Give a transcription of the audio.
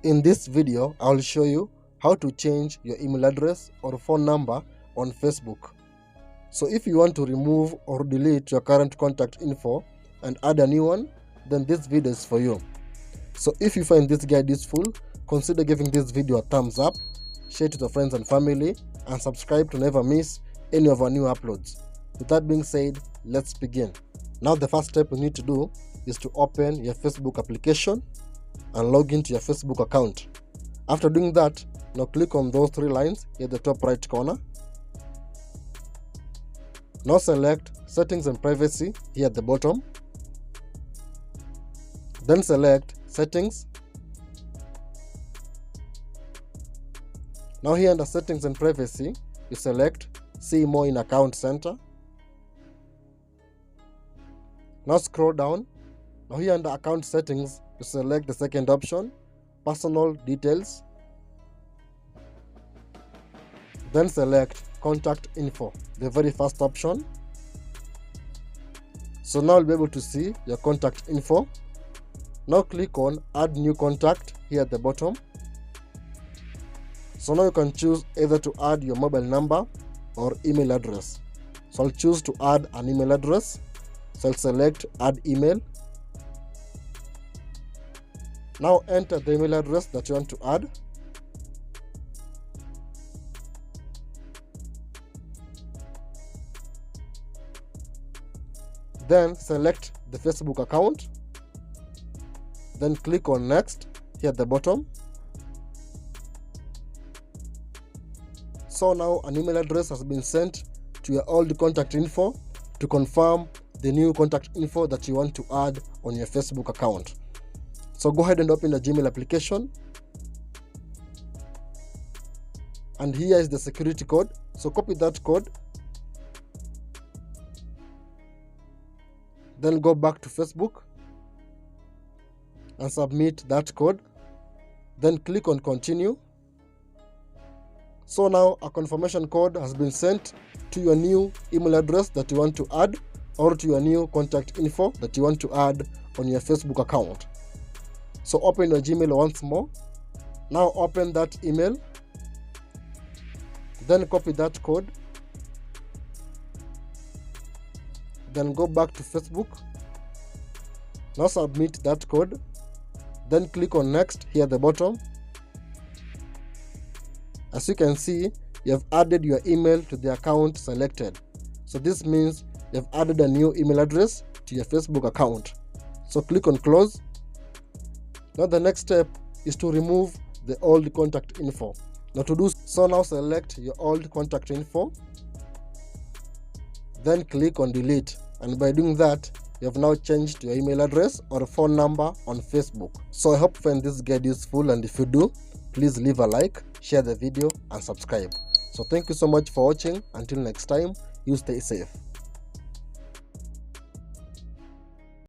In this video, I will show you how to change your email address or phone number on Facebook. So if you want to remove or delete your current contact info and add a new one, then this video is for you. So if you find this guide useful, consider giving this video a thumbs up, share it to your friends and family, and subscribe to never miss any of our new uploads. With that being said, let's begin. Now the first step you need to do is to open your Facebook application and log into your Facebook account. After doing that, now click on those three lines at the top right corner. Now select Settings and Privacy here at the bottom. Then select Settings. Now here under Settings and Privacy, you select See More in Account Center. Now scroll down. Now here under Account Settings, you select the second option, Personal Details. Then select Contact Info, the very first option. So now you'll be able to see your contact info. Now click on Add New Contact here at the bottom. So now you can choose either to add your mobile number or email address. So I'll choose to add an email address. So I'll select Add Email. Now enter the email address that you want to add. Then select the Facebook account. Then click on Next here at the bottom. So now an email address has been sent to your old contact info to confirm the new contact info that you want to add on your Facebook account. So go ahead and open the Gmail application. And here is the security code. So copy that code. Then go back to Facebook and submit that code. Then click on Continue. So now a confirmation code has been sent to your new email address that you want to add, or to your new contact info that you want to add on your Facebook account. So open your Gmail once more. Now open that email. Then copy that code. Then go back to Facebook. Now submit that code. Then click on Next here at the bottom. As you can see, you have added your email to the account selected. So this means you have added a new email address to your Facebook account. So click on Close. Now the next step is to remove the old contact info. Now to do so, now select your old contact info. Then click on Delete. And by doing that, you have now changed your email address or phone number on Facebook. So I hope you find this guide useful, and if you do, please leave a like, share the video, and subscribe. So thank you so much for watching. Until next time, you stay safe.